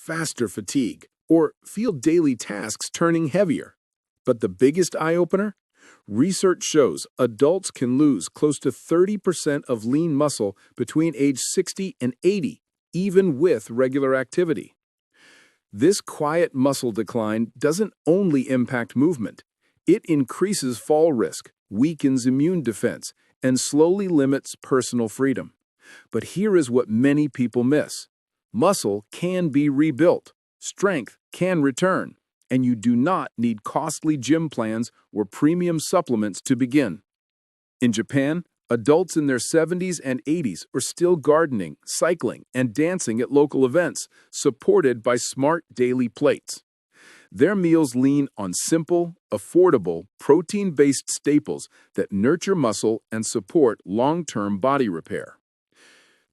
faster fatigue or feel daily tasks turning heavier. But the biggest eye-opener? Research shows adults can lose close to 30% of lean muscle between age 60 and 80, even with regular activity. This quiet muscle decline doesn't only impact movement. It increases fall risk, weakens immune defense, and slowly limits personal freedom. But here is what many people miss. Muscle can be rebuilt, strength can return, and you do not need costly gym plans or premium supplements to begin. In Japan, adults in their 70s and 80s are still gardening, cycling, and dancing at local events, supported by smart daily plates. Their meals lean on simple, affordable, protein-based staples that nurture muscle and support long-term body repair.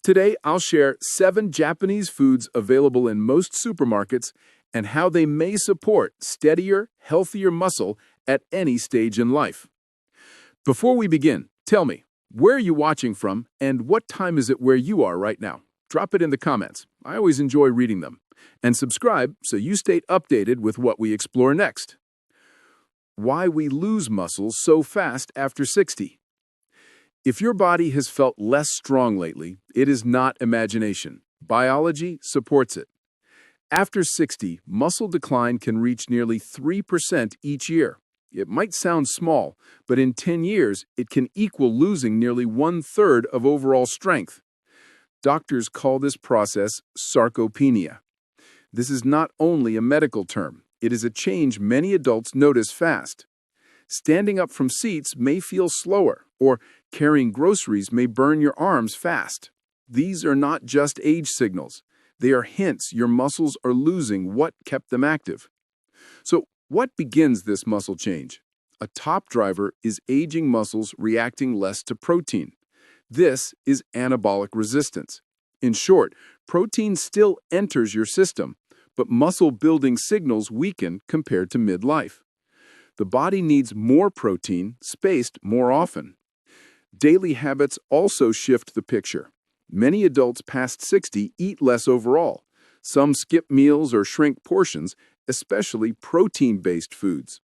Today, I'll share 7 Japanese foods available in most supermarkets and how they may support steadier, healthier muscle at any stage in life. Before we begin, tell me, where are you watching from and what time is it where you are right now? Drop it in the comments. I always enjoy reading them. And subscribe so you stay updated with what we explore next. Why we lose muscle so fast after 60. If your body has felt less strong lately, it is not imagination. Biology supports it. After 60, muscle decline can reach nearly 3% each year. It might sound small, but in 10 years, it can equal losing nearly 1/3 of overall strength. Doctors call this process sarcopenia. This is not only a medical term, it is a change many adults notice fast. Standing up from seats may feel slower, or carrying groceries may burn your arms fast. These are not just age signals. They are hints your muscles are losing what kept them active. So, what begins this muscle change? A top driver is aging muscles reacting less to protein. This is anabolic resistance. In short, protein still enters your system, but muscle-building signals weaken compared to midlife. The body needs more protein, spaced more often. Daily habits also shift the picture. Many adults past 60 eat less overall. Some skip meals or shrink portions, especially protein-based foods.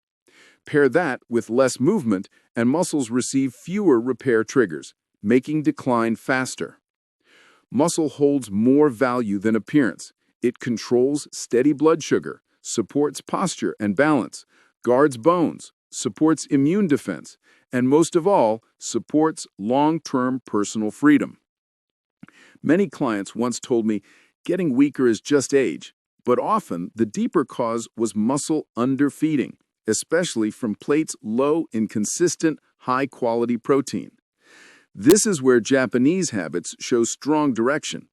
Pair that with less movement, and muscles receive fewer repair triggers, making decline faster. Muscle holds more value than appearance. It controls steady blood sugar, supports posture and balance, guards bones, supports immune defense, and most of all, supports long-term personal freedom. Many clients once told me, getting weaker is just age, but often the deeper cause was muscle underfeeding, especially from plates low in consistent, high-quality protein. This is where Japanese habits show strong direction.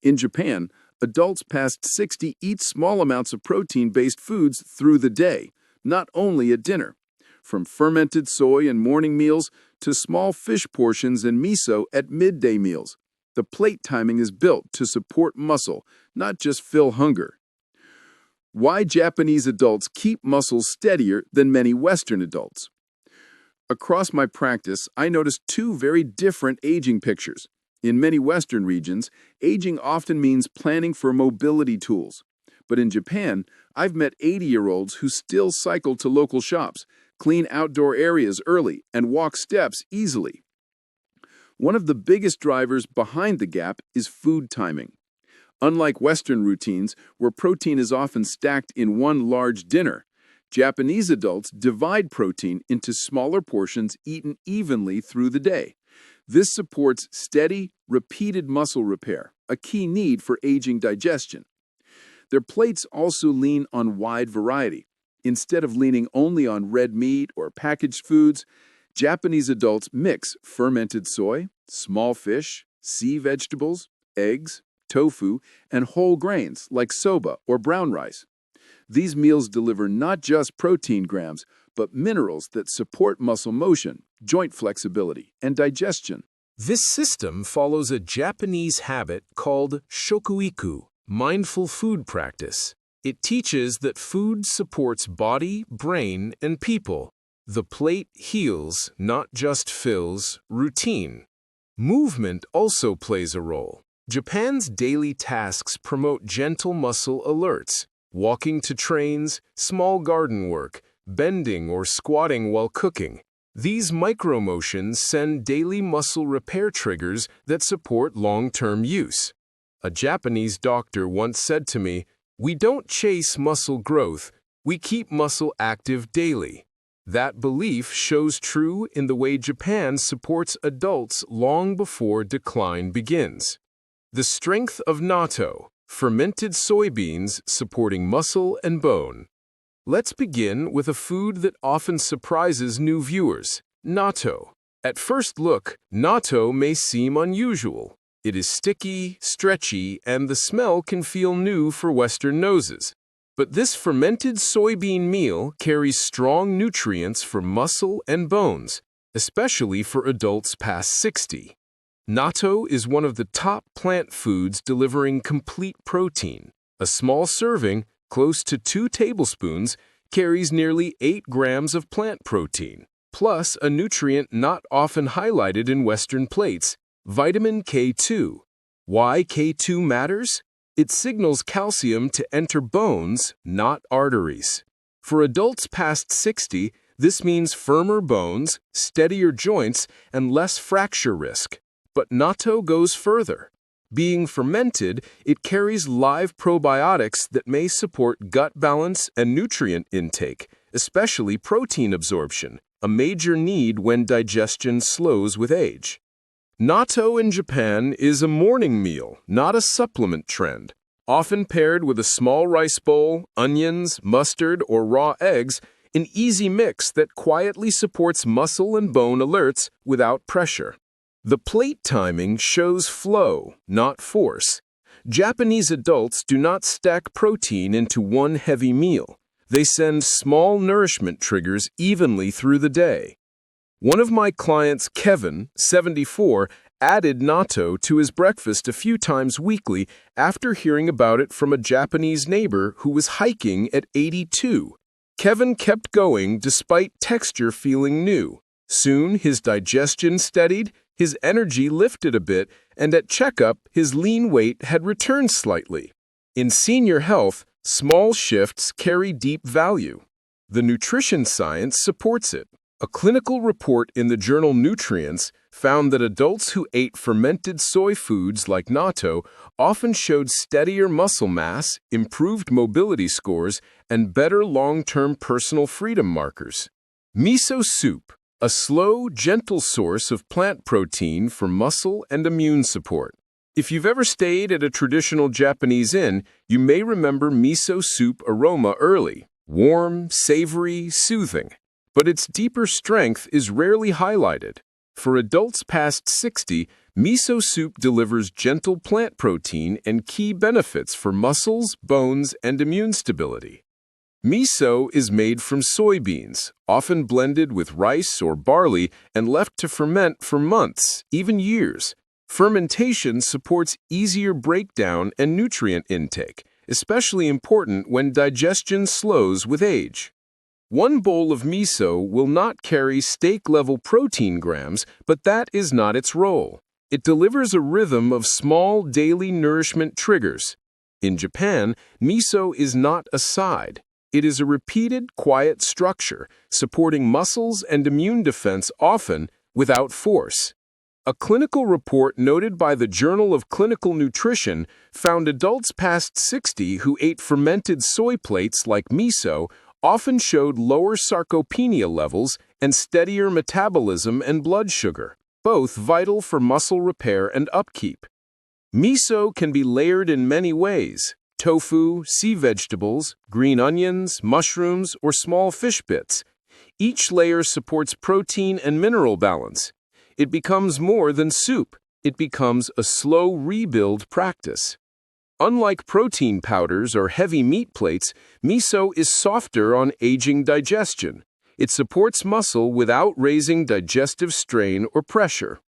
In Japan, adults past 60 eat small amounts of protein-based foods through the day, not only at dinner. From fermented soy and morning meals to small fish portions and miso at midday meals. The plate timing is built to support muscle, not just fill hunger. Why Japanese adults keep muscles steadier than many Western adults? Across my practice, I noticed 2 very different aging pictures. In many Western regions, aging often means planning for mobility tools. But in Japan, I've met 80-year-olds who still cycle to local shops, clean outdoor areas early, and walk steps easily. One of the biggest drivers behind the gap is food timing. Unlike Western routines, where protein is often stacked in one large dinner, Japanese adults divide protein into smaller portions eaten evenly through the day. This supports steady, repeated muscle repair, a key need for aging digestion. Their plates also lean on wide variety. Instead of leaning only on red meat or packaged foods, Japanese adults mix fermented soy, small fish, sea vegetables, eggs, tofu, and whole grains like soba or brown rice. These meals deliver not just protein grams, but minerals that support muscle motion, joint flexibility, and digestion. This system follows a Japanese habit called shokuiku, mindful food practice. It teaches that food supports body, brain, and people. The plate heals, not just fills, routine. Movement also plays a role. Japan's daily tasks promote gentle muscle alerts, walking to trains, small garden work, bending or squatting while cooking. These micromotions send daily muscle repair triggers that support long-term use. A Japanese doctor once said to me, "We don't chase muscle growth, we keep muscle active daily." That belief shows true in the way Japan supports adults long before decline begins. The strength of natto, fermented soybeans supporting muscle and bone. Let's begin with a food that often surprises new viewers, natto. At first look, natto may seem unusual. It is sticky, stretchy, and the smell can feel new for Western noses. But this fermented soybean meal carries strong nutrients for muscle and bones, especially for adults past 60. Natto is one of the top plant foods delivering complete protein. A small serving, close to 2 tablespoons, carries nearly 8 grams of plant protein, plus a nutrient not often highlighted in Western plates, vitamin K2. Why K2 matters? It signals calcium to enter bones, not arteries. For adults past 60, this means firmer bones, steadier joints, and less fracture risk. But natto goes further. Being fermented, it carries live probiotics that may support gut balance and nutrient intake, especially protein absorption, a major need when digestion slows with age. Natto in Japan is a morning meal, not a supplement trend. Often paired with a small rice bowl, onions, mustard, or raw eggs, an easy mix that quietly supports muscle and bone alerts without pressure. The plate timing shows flow, not force. Japanese adults do not stack protein into one heavy meal. They send small nourishment triggers evenly through the day. One of my clients, Kevin, 74, added natto to his breakfast a few times weekly after hearing about it from a Japanese neighbor who was hiking at 82. Kevin kept going despite texture feeling new. Soon his digestion steadied, his energy lifted a bit, and at checkup, his lean weight had returned slightly. In senior health, small shifts carry deep value. The nutrition science supports it. A clinical report in the journal Nutrients found that adults who ate fermented soy foods like natto often showed steadier muscle mass, improved mobility scores, and better long-term personal freedom markers. Miso soup, a slow, gentle source of plant protein for muscle and immune support. If you've ever stayed at a traditional Japanese inn, you may remember miso soup aroma early. Warm, savory, soothing. But its deeper strength is rarely highlighted. For adults past 60, miso soup delivers gentle plant protein and key benefits for muscles, bones, and immune stability. Miso is made from soybeans, often blended with rice or barley and left to ferment for months, even years. Fermentation supports easier breakdown and nutrient intake, especially important when digestion slows with age. One bowl of miso will not carry steak-level protein grams, but that is not its role. It delivers a rhythm of small daily nourishment triggers. In Japan, miso is not a side. It is a repeated, quiet structure, supporting muscles and immune defense often without force. A clinical report noted by the Journal of Clinical Nutrition found adults past 60 who ate fermented soy plates like miso often showed lower sarcopenia levels and steadier metabolism and blood sugar, both vital for muscle repair and upkeep. Miso can be layered in many ways: tofu, sea vegetables, green onions, mushrooms, or small fish bits. Each layer supports protein and mineral balance. It becomes more than soup. It becomes a slow rebuild practice. Unlike protein powders or heavy meat plates, miso is softer on aging digestion. It supports muscle without raising digestive strain or pressure.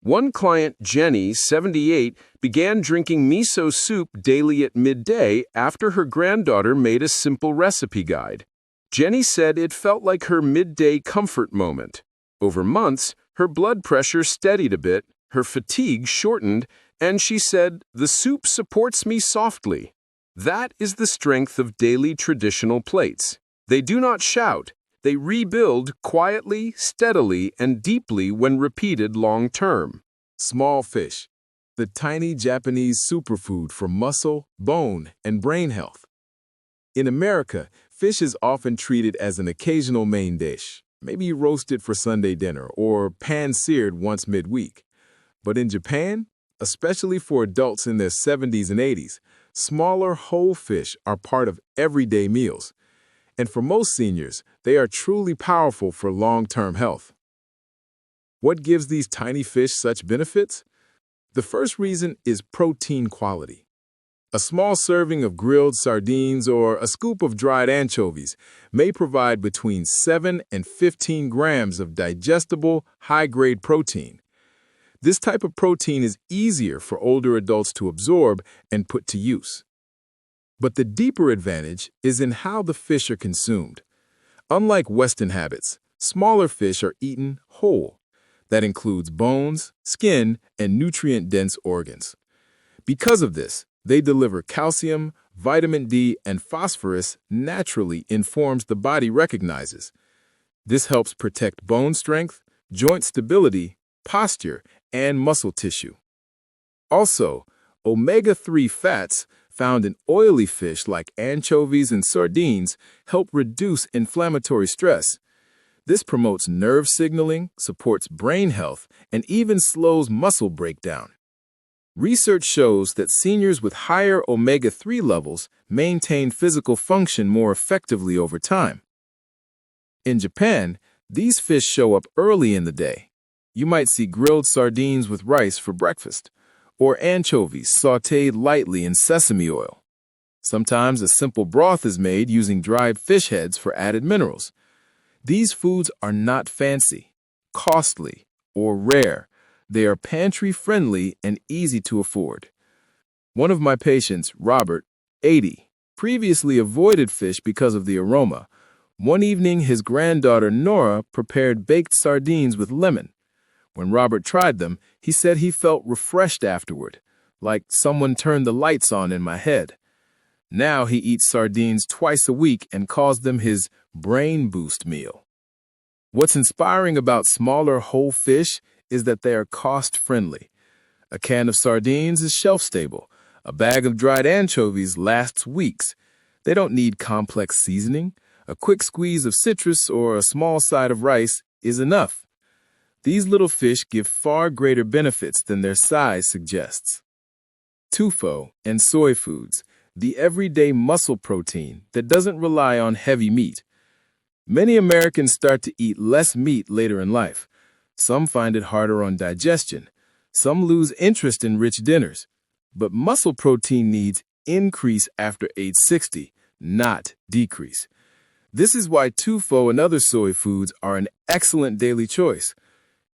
One client, Jenny, 78, began drinking miso soup daily at midday after her granddaughter made a simple recipe guide. Jenny said it felt like her midday comfort moment. Over months, her blood pressure steadied a bit, her fatigue shortened, And she said, "The soup supports me softly." That is the strength of daily traditional plates. They do not shout. They rebuild quietly, steadily, and deeply when repeated long term. Small fish, the tiny Japanese superfood for muscle, bone, and brain health. In America, fish is often treated as an occasional main dish, maybe roasted for Sunday dinner or pan-seared once midweek. But in Japan, especially for adults in their 70s and 80s, smaller whole fish are part of everyday meals. And for most seniors, they are truly powerful for long-term health. What gives these tiny fish such benefits? The first reason is protein quality. A small serving of grilled sardines or a scoop of dried anchovies may provide between 7 and 15 grams of digestible, high-grade protein. This type of protein is easier for older adults to absorb and put to use. But the deeper advantage is in how the fish are consumed. Unlike Western habits, smaller fish are eaten whole. That includes bones, skin, and nutrient-dense organs. Because of this, they deliver calcium, vitamin D, and phosphorus naturally in forms the body recognizes. This helps protect bone strength, joint stability, posture, and muscle tissue. Also, omega-3 fats found in oily fish like anchovies and sardines help reduce inflammatory stress. This promotes nerve signaling, supports brain health, and even slows muscle breakdown. Research shows that seniors with higher omega-3 levels maintain physical function more effectively over time. In Japan, these fish show up early in the day. You might see grilled sardines with rice for breakfast, or anchovies sautéed lightly in sesame oil. Sometimes a simple broth is made using dried fish heads for added minerals. These foods are not fancy, costly, or rare. They are pantry-friendly and easy to afford. One of my patients, Robert, 80, previously avoided fish because of the aroma. One evening, his granddaughter, Nora, prepared baked sardines with lemon. When Robert tried them, he said he felt refreshed afterward, like someone turned the lights on in my head. Now he eats sardines twice a week and calls them his brain boost meal. What's inspiring about smaller whole fish is that they are cost-friendly. A can of sardines is shelf-stable. A bag of dried anchovies lasts weeks. They don't need complex seasoning. A quick squeeze of citrus or a small side of rice is enough. These little fish give far greater benefits than their size suggests. Tofu and soy foods, the everyday muscle protein that doesn't rely on heavy meat. Many Americans start to eat less meat later in life. Some find it harder on digestion. Some lose interest in rich dinners. But muscle protein needs increase after age 60, not decrease. This is why tofu and other soy foods are an excellent daily choice.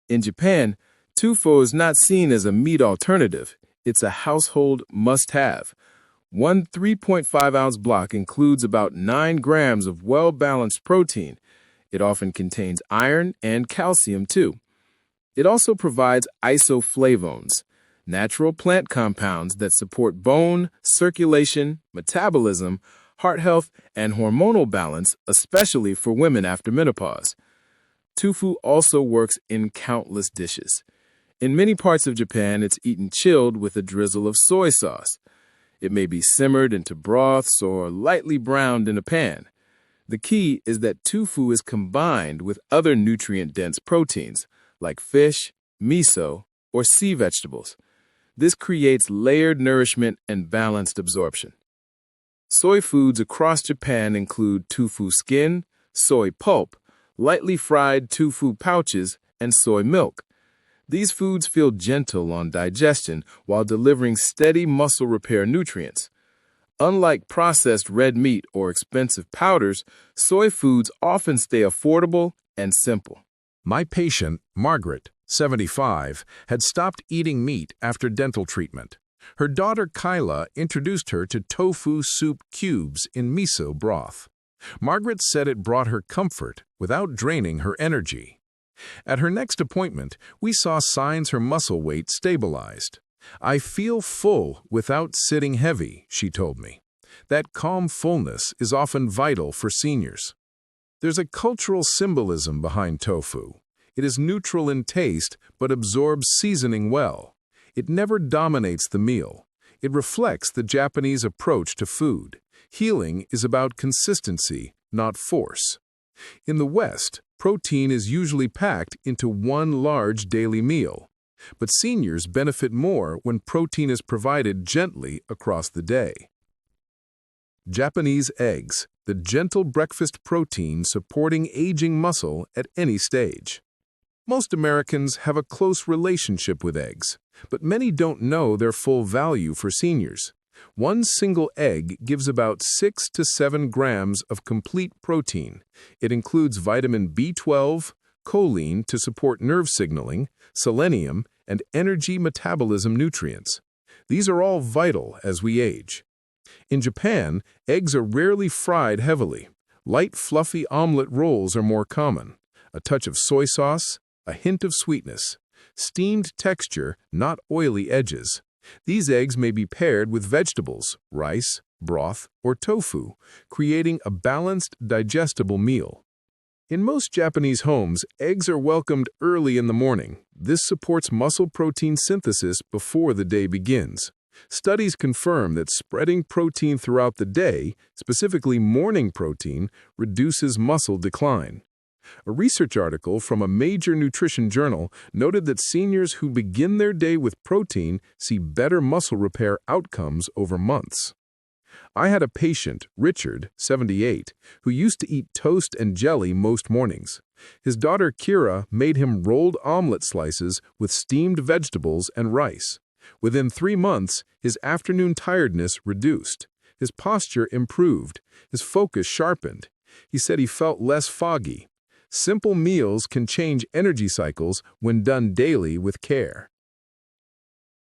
In Japan, tofu is not seen as a meat alternative. It's a household must-have. One 3.5-ounce block includes about 9 grams of well-balanced protein. It often contains iron and calcium, too. It also provides isoflavones, natural plant compounds that support bone, circulation, metabolism, heart health, and hormonal balance, especially for women after menopause. Tofu also works in countless dishes. In many parts of Japan, it's eaten chilled with a drizzle of soy sauce. It may be simmered into broths or lightly browned in a pan. The key is that tofu is combined with other nutrient-dense proteins, like fish, miso, or sea vegetables. This creates layered nourishment and balanced absorption. Soy foods across Japan include tofu skin, soy pulp, lightly fried tofu pouches, and soy milk. These foods feel gentle on digestion while delivering steady muscle repair nutrients. Unlike processed red meat or expensive powders, soy foods often stay affordable and simple. My patient, Margaret, 75, had stopped eating meat after dental treatment. Her daughter Kyla introduced her to tofu soup cubes in miso broth. Margaret said it brought her comfort without draining her energy. At her next appointment, we saw signs her muscle weight stabilized. I feel full without sitting heavy, she told me. That calm fullness is often vital for seniors. There's a cultural symbolism behind tofu. It is neutral in taste, but absorbs seasoning well. It never dominates the meal. It reflects the Japanese approach to food. Healing is about consistency, not force. In the West, protein is usually packed into one large daily meal. But seniors benefit more when protein is provided gently across the day. Japanese eggs, the gentle breakfast protein supporting aging muscle at any stage. Most Americans have a close relationship with eggs, but many don't know their full value for seniors. One single egg gives about 6 to 7 grams of complete protein. It includes vitamin B12, choline to support nerve signaling, selenium, and energy metabolism nutrients. These are all vital as we age. In Japan, eggs are rarely fried heavily. Light, fluffy omelet rolls are more common. A touch of soy sauce, a hint of sweetness. Steamed texture, not oily edges. These eggs may be paired with vegetables, rice, broth, or tofu, creating a balanced, digestible meal. In most Japanese homes, eggs are welcomed early in the morning. This supports muscle protein synthesis before the day begins. Studies confirm that spreading protein throughout the day, specifically morning protein, reduces muscle decline. A research article from a major nutrition journal noted that seniors who begin their day with protein see better muscle repair outcomes over months. I had a patient, Richard, 78, who used to eat toast and jelly most mornings. His daughter, Kira, made him rolled omelet slices with steamed vegetables and rice. Within 3 months, his afternoon tiredness reduced. His posture improved. His focus sharpened. He said he felt less foggy. Simple meals can change energy cycles when done daily with care.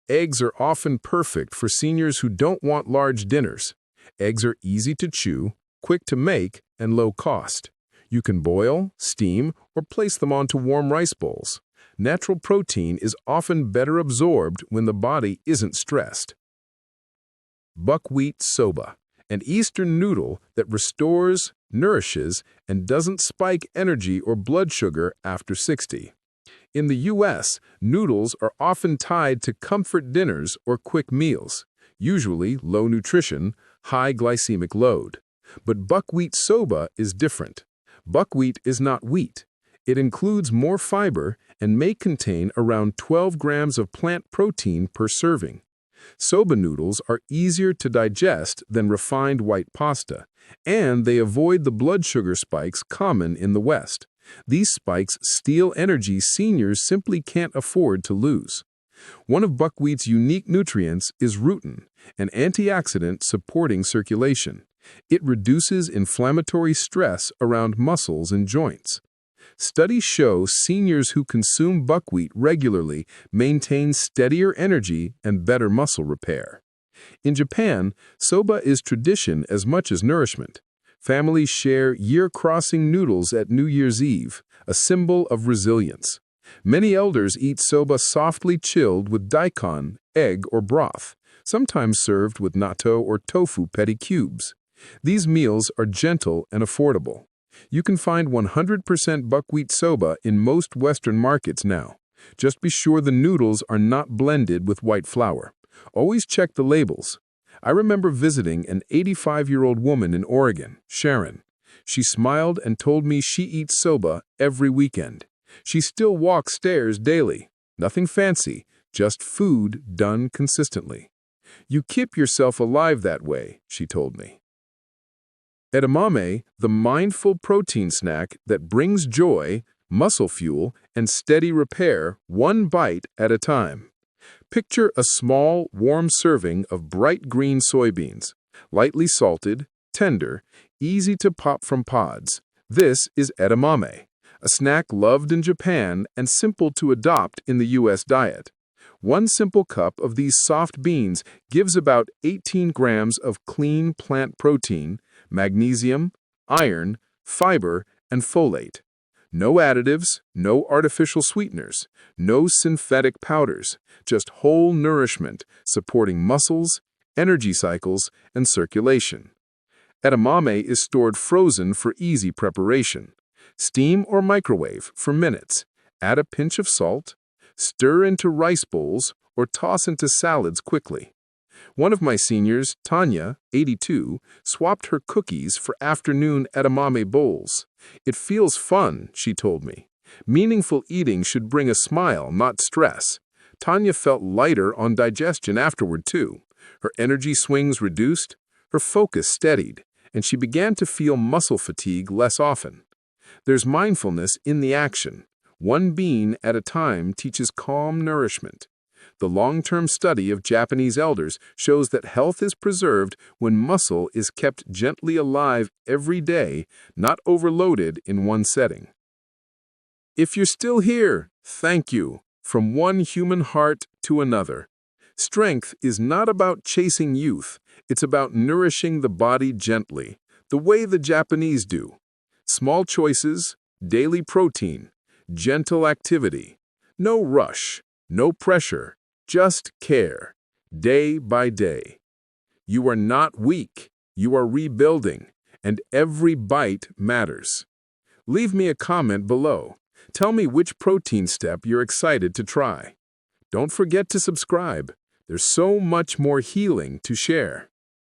Eggs are often perfect for seniors who don't want large dinners. Eggs are easy to chew, quick to make, and low cost. You can boil, steam, or place them onto warm rice bowls. Natural protein is often better absorbed when the body isn't stressed. Buckwheat soba, an Eastern noodle that restores, nourishes, and doesn't spike energy or blood sugar after 60. In the U.S., noodles are often tied to comfort dinners or quick meals, usually low nutrition, high glycemic load. But buckwheat soba is different. Buckwheat is not wheat. It includes more fiber and may contain around 12 grams of plant protein per serving. Soba noodles are easier to digest than refined white pasta, and they avoid the blood sugar spikes common in the West. These spikes steal energy seniors simply can't afford to lose. One of buckwheat's unique nutrients is rutin, an antioxidant supporting circulation. It reduces inflammatory stress around muscles and joints. Studies show seniors who consume buckwheat regularly maintain steadier energy and better muscle repair. In Japan, soba is tradition as much as nourishment. Families share year-crossing noodles at New Year's Eve, a symbol of resilience. Many elders eat soba softly chilled with daikon, egg, or broth, sometimes served with natto or tofu petty cubes. These meals are gentle and affordable. You can find 100% buckwheat soba in most Western markets now. Just be sure the noodles are not blended with white flour. Always check the labels. I remember visiting an 85-year-old woman in Oregon, Sharon. She smiled and told me she eats soba every weekend. She still walks stairs daily. Nothing fancy, just food done consistently. You keep yourself alive that way, she told me. Edamame, the mindful protein snack that brings joy, muscle fuel, and steady repair one bite at a time. Picture a small, warm serving of bright green soybeans, lightly salted, tender, easy to pop from pods. This is edamame, a snack loved in Japan and simple to adopt in the U.S. diet. One simple cup of these soft beans gives about 18 grams of clean plant protein, magnesium, iron, fiber, and folate. No additives, no artificial sweeteners, no synthetic powders, just whole nourishment supporting muscles, energy cycles, and circulation. Edamame is stored frozen for easy preparation. Steam or microwave for minutes. Add a pinch of salt, stir into rice bowls, or toss into salads quickly. One of my seniors, Tanya, 82, swapped her cookies for afternoon edamame bowls. It feels fun, she told me. Meaningful eating should bring a smile, not stress. Tanya felt lighter on digestion afterward, too. Her energy swings reduced, her focus steadied, and she began to feel muscle fatigue less often. There's mindfulness in the action. One bean at a time teaches calm nourishment. The long-term study of Japanese elders shows that health is preserved when muscle is kept gently alive every day, not overloaded in one setting. If you're still here, thank you. From one human heart to another. Strength is not about chasing youth. It's about nourishing the body gently, the way the Japanese do. Small choices, daily protein, gentle activity. No rush, no pressure. Just care, day by day. You are not weak, you are rebuilding, and every bite matters. Leave me a comment below. Tell me which protein step you're excited to try. Don't forget to subscribe. There's so much more healing to share.